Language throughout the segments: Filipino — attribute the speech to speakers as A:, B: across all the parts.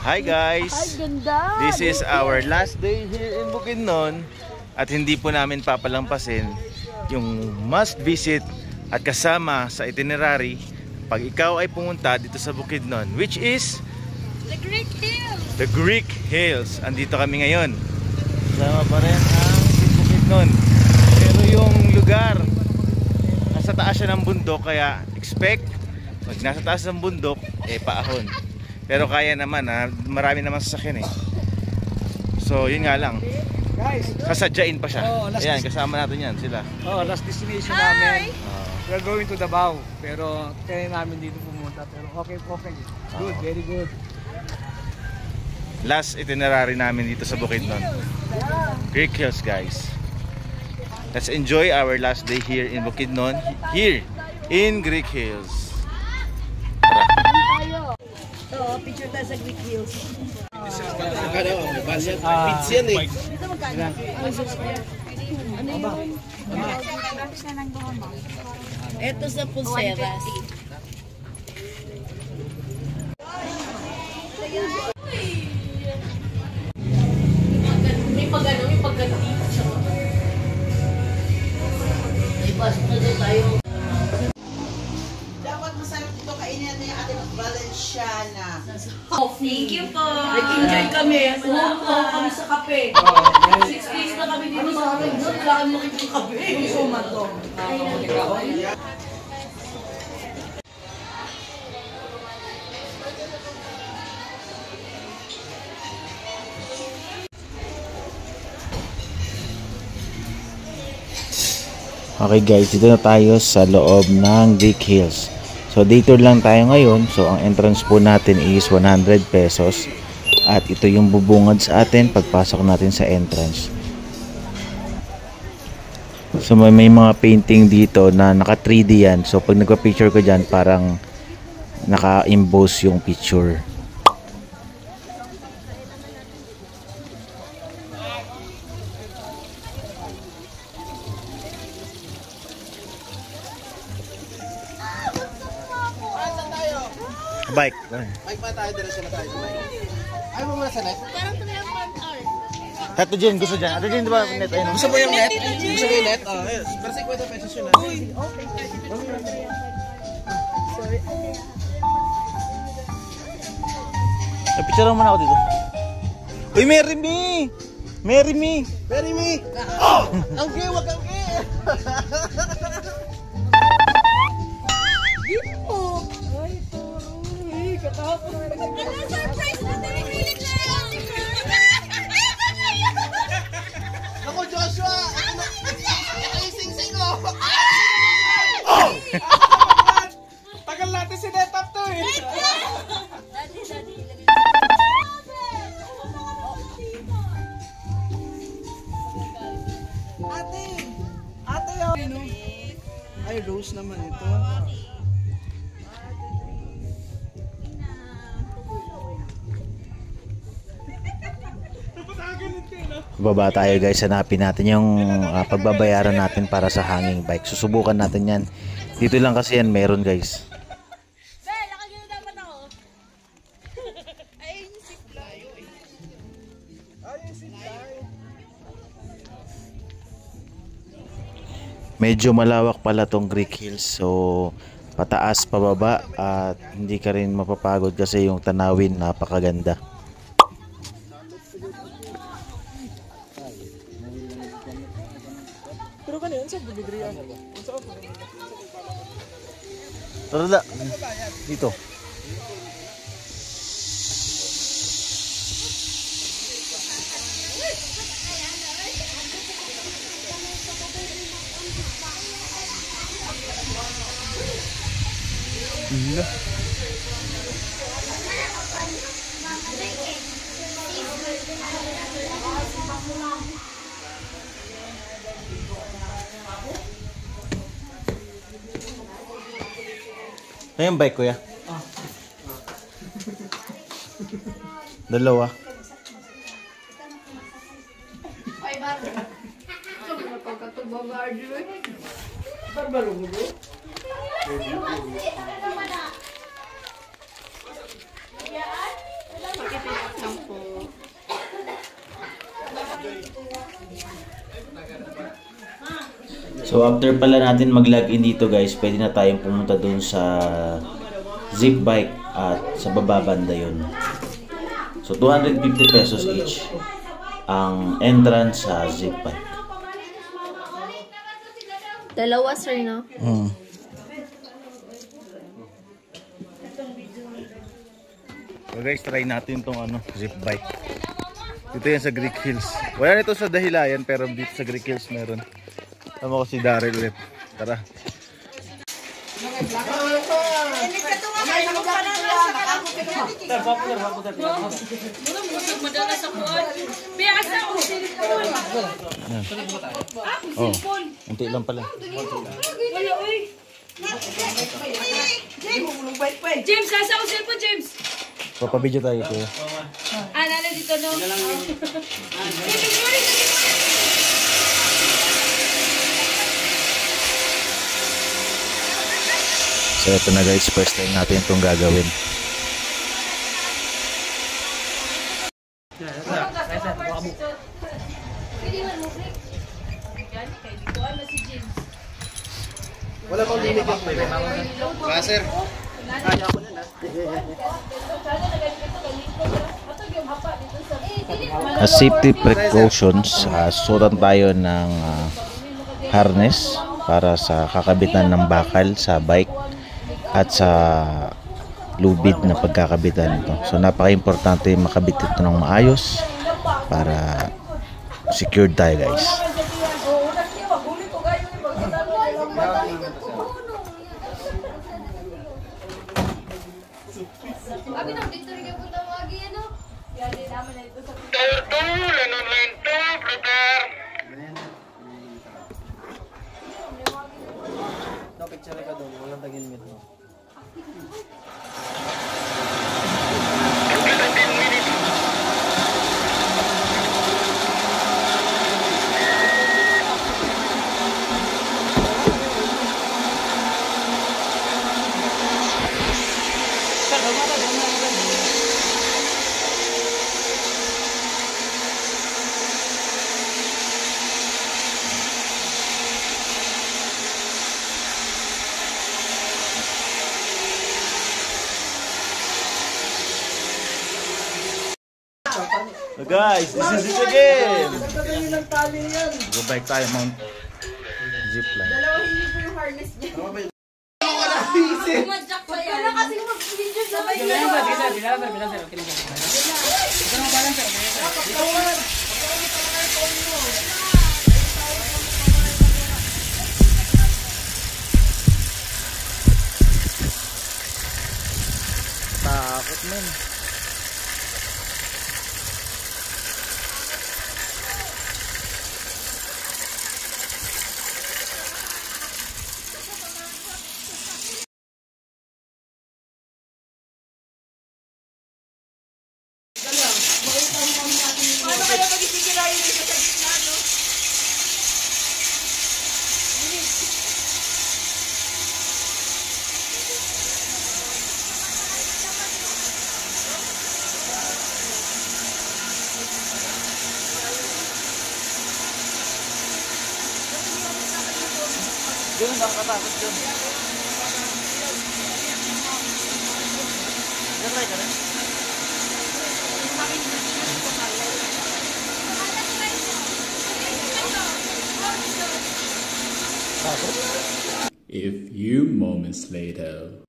A: Hi guys!
B: Ay, ganda!
A: This is our last day here in Bukidnon at hindi po namin papalampasin yung must visit at kasama sa itinerary pag ikaw ay pumunta dito sa Bukidnon, which is
B: The Greek Hills!
A: The Greek Hills. Andito kami ngayon. Kasama pa rin ang Bukidnon. Pero yung lugar, nasa taas siya ng bundok, kaya expect pag nasa taas ng bundok, paahon. Pero kaya naman, marami naman sasakyan eh. So yun nga lang,
C: Guys,
A: sasadyain pa siya. Ayan, kasama natin yan sila.
C: last destination namin. We're going to Davao. Pero kaya namin dito pumunta. Pero okay. Good, very good.
A: Last itinerary namin dito sa Bukidnon, Greek Hills guys. Let's enjoy our last day here in Bukidnon, here in Greek Hills.
B: So, picture tayo sa Greek Hills. Dito magkano? Ano yun? Ito sa Pulseras. May pagano dito siya. May pasok na din tayo.
D: Dapat masarap dito kainin natin yung ating Valenciana.
B: Thank you po. Nag-enjoy kami. Umuha kami sa kape. 6 days na kami dito sa amin. Doon, wala kami makikita kape. Gusto mo to.
A: Okay guys, dito na tayo sa loob ng Greek Hills. So dito lang tayo ngayon. So ang entrance po natin is 100 pesos. At ito yung bubungad sa atin pagpasok natin sa entrance. So may mga painting dito na naka 3D yan. So pag nagpa-picture ko dyan, parang naka-emboss yung picture. Bike.
D: Bike pa tayo, diretso na tayo sa bike. Ayaw mo muna sa net?
B: Parang 3 hours.
A: Tato Jen, gusto dyan. Ato Jen, di ba net? Ayun.
D: Gusto mo yung net? Gusto mo yung net? Oo, yes. Pero 50 pesos yun ah.
A: Picture mo na ako dito. Uy, marry me! Marry me!
D: Marry me! Oh! Ang gay, wag ang gay!
B: Surprise na tinipilit na yan!
D: Ako, Joshua! Ito yung sing-sing oh! Tagal natin si Netap to eh! Ate yun! Ay, Rose naman ito.
A: Baba tayo guys, hanapin natin yung pagbabayaran natin para sa hanging bike. Susubukan natin yan. Dito lang kasi yan meron guys. Medyo malawak pala tong Greek Hills. So pataas pababa at hindi ka rin mapapagod kasi yung tanawin napakaganda. Tara da. Dito. Ano yung bike kuya? Dalawa.
B: Bakit
A: So after pala natin mag-login dito guys, pwede na tayong pumunta dun sa zip bike at sa baba banda yun. So 250 pesos each ang entrance sa zip bike.
E: Dalawa, sir, no?
A: So guys, try natin tong zip bike. Dito yan sa Greek Hills. Wala nito sa Dahilayan pero dito sa Greek Hills meron. Tama ko si Daryl ulit. Tara. Oh, unti lang pala.
B: James, nasa ako cellphone, James.
A: Papabidyo tayo ito.
B: Nala dito, no?
A: So ito na guys, first time natin itong gagawin.
D: Wala pang limit yung play. Sir.
A: As safety precautions, suotan tayo ng harness para sa kakabitan ng bakal sa bike at sa lubid na pagkakabitan nito. So napaka-importante makabit ito ng maayos para secured tayo guys.
D: Picture ka doon, walang tagin mo.
A: So guys, this is it again. Go back tayo Mount Zipline.
B: Pumadyak pa yan. Wala kasi mag-video sabay na.
A: Takot men.
B: Paano kaya mag-isigirayin dito sa gitna, no?
A: Ganun ba katakot dyan? Try ka rin?
F: A few moments later.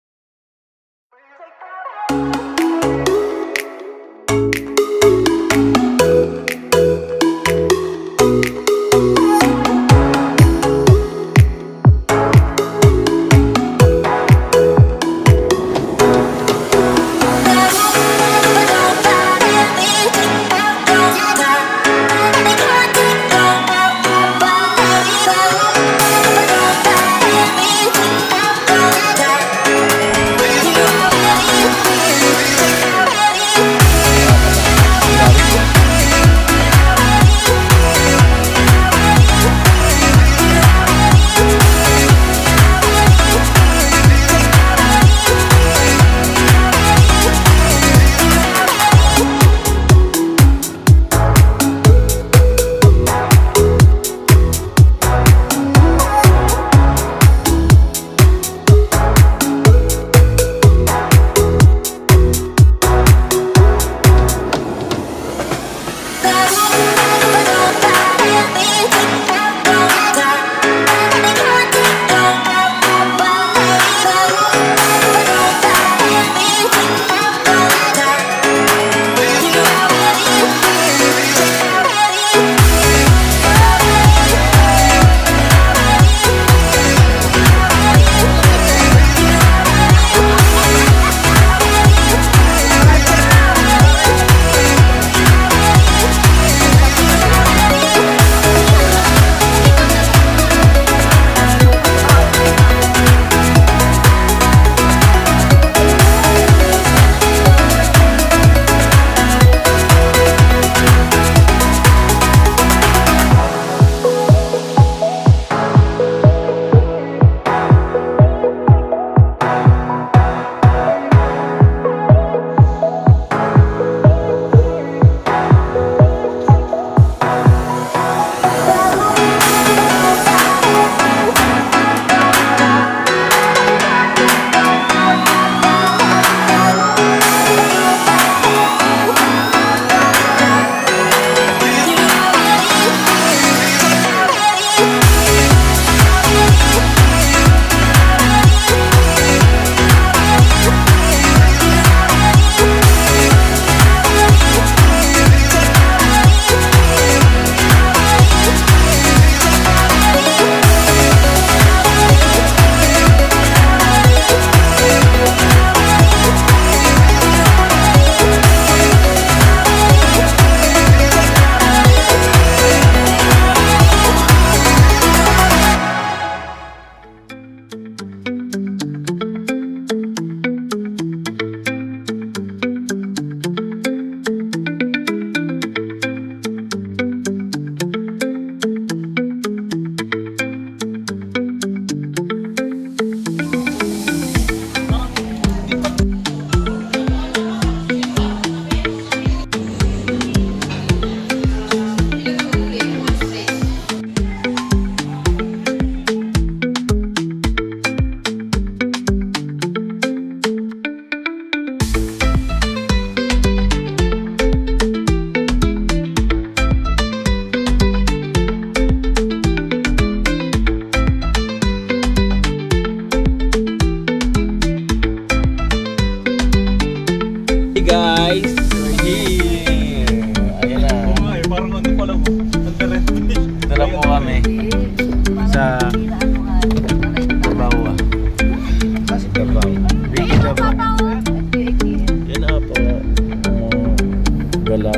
A: Gala.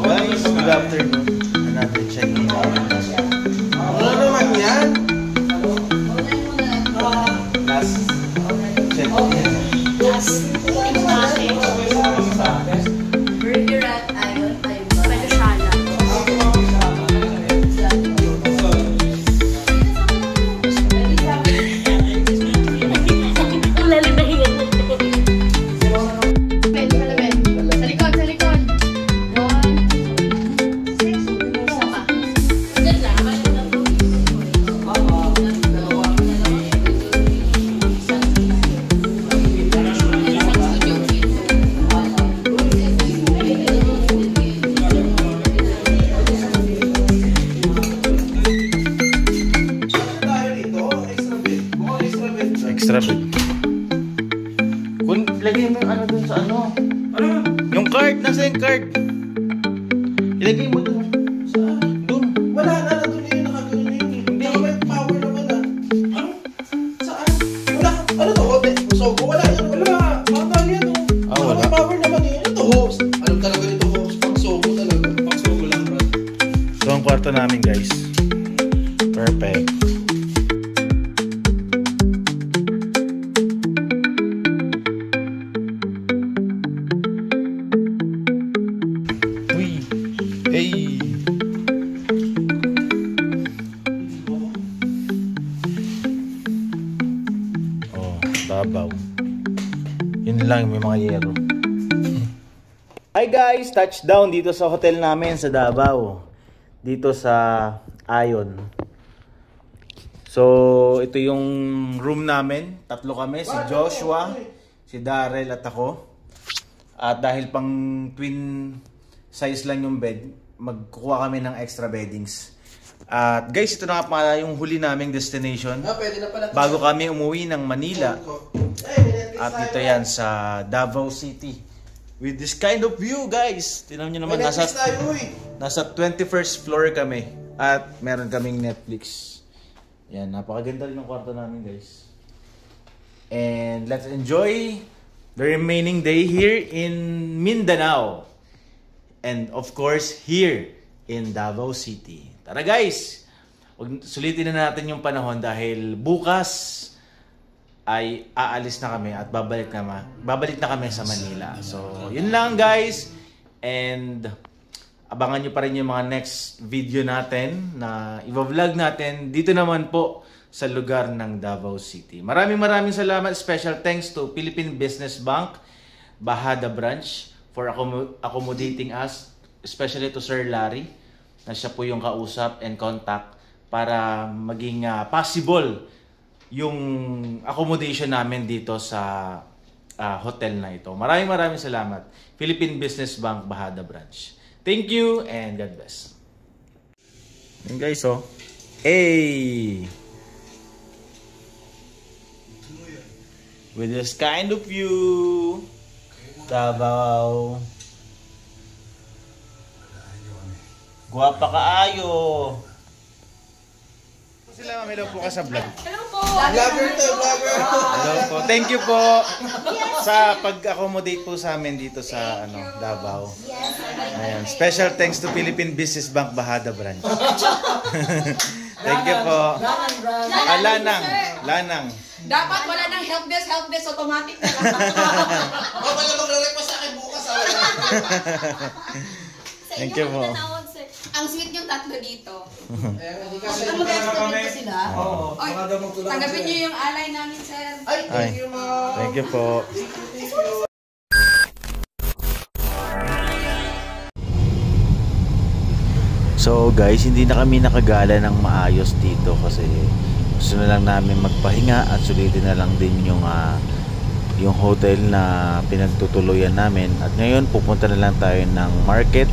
A: Guys, good afternoon. Another check-in.
D: Ano naman yan?
A: Last check-in.
B: Burger at Ayon. Palasala. Ang lalim na hinga. Sa likod, sa likod. 1, 6, isa pa. Diyan lang.
D: Tayo dito, extra bed. Mukhang extra bed.
A: Extra bed. Kung ilagay mo yung ano dun sa ano. Yung card, nasa yung card. Ilagay mo dun. Saan? Dun.
D: Wala na, nandun na yun, nakagano na yun. Hindi ako may power naman ah. Ano? Saan? Wala. Ano to? Sogo? Wala yan. Wala. Matal yan oh.
A: Ah, wala.
D: May power naman eh. Ano to host? Alam talaga nito host. Pag sogo talaga. Pag sogo lang bro.
A: So, ang kwarto namin, guys. Perfect. Uy. Hey. Oh, babaw. Yun lang, may mga yero. Hi guys, touchdown dito sa hotel namin sa Davao. Dito sa Ayon. So, ito yung room namin. Tatlo kami, si Joshua, si Darrell at ako. At dahil pang twin size lang yung bed, magkukuha kami ng extra beddings. At guys, ito na nga pala yung huli naming destination.
D: Ah, pwede na pala.
A: Bago kami umuwi ng Manila. At ito yan sa Davao City. With this kind of view, guys. Tingnan nyo naman, nasa 21st floor kami. At meron kaming Netflix. Yan, napakaganda rin ng kwarto namin, guys. And let's enjoy the remaining day here in Mindanao. And of course, here in Davao City. Tara guys! Sulitin na natin yung panahon dahil bukas ay aalis na kami at babalik na kami sa Manila. So, yun lang guys. And abangan nyo pa rin yung mga next video natin na i-vlog natin dito naman po sa lugar ng Davao City. Maraming salamat. Special thanks to Philippine Business Bank, Bahada Branch for accommodating us. Especially to Sir Larry na siya po yung kausap and contact para maging possible yung accommodation namin dito sa hotel na ito. Maraming salamat. Philippine Business Bank, Bahada Branch. Thank you and God bless. Yan guys, oh. Hey! With this kind of view, Davao. Guwapa kaayo. Sila, may love po ka sa vlog.
B: Hello po!
D: Vlogger to, vlogger.
A: Hello po. Thank you po sa pag-accommodate po sa amin dito sa Davao. Ayan. Special thanks to Philippine Business Bank Bahada Branch. Thank you po. Lanang.
B: Dapat wala nang help desk, automatic na lang.
D: Wala magre-request sa akin bukas.
A: Thank you po.
B: Ang sweet yung tatlo dito.
D: Hindi kasi
B: Mag-estimate sila.
D: Oo.
B: Oy, tanggapin niyo yung alay namin, sir.
D: Ay, thank you, ma'am.
A: Thank you po.
D: Thank you.
A: So guys, hindi na kami nakagala ng maayos dito kasi Gusto na lang namin magpahinga at sulitin na lang din yung hotel na pinagtutuluyan namin. At ngayon pupunta na lang tayo ng market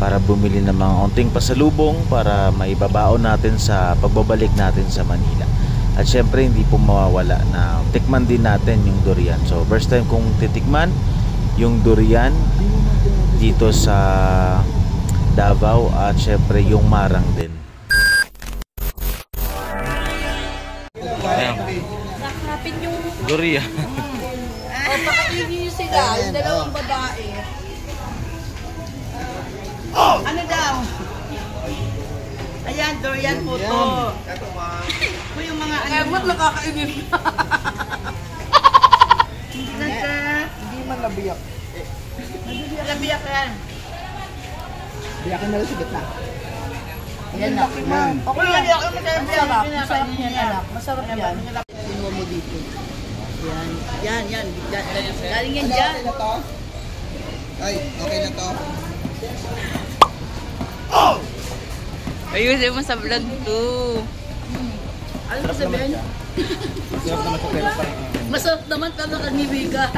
A: para bumili ng mga onting pasalubong para maibabaon natin sa pagbabalik natin sa Manila. At syempre hindi po mawawala na tikman din natin yung durian. So first time kong titikman yung durian dito sa Davao at syempre yung marang din. Ayan.
B: Nakapit yung...
A: Durian.
B: O, pakainin niyo sila, yung dalawang babae. Ano daw? Ayan, durian po to. Po yung mga ano. Ba't nakakainis na? Hindi na siya.
C: Hindi man nabiyak.
B: Nabiyak yan.
C: Biyakin na lang sa gitna.
B: Yan na. Okay, masarap. Masarap yan, anak. Masarap yan. Sinuha mo dito. Yan. Galing yan dyan.
C: Okay na to? Ay, okay na to?
G: Ayusin mo sa vlog to.
B: Ano ba sabihin? Masarap naman pero nagbibigat.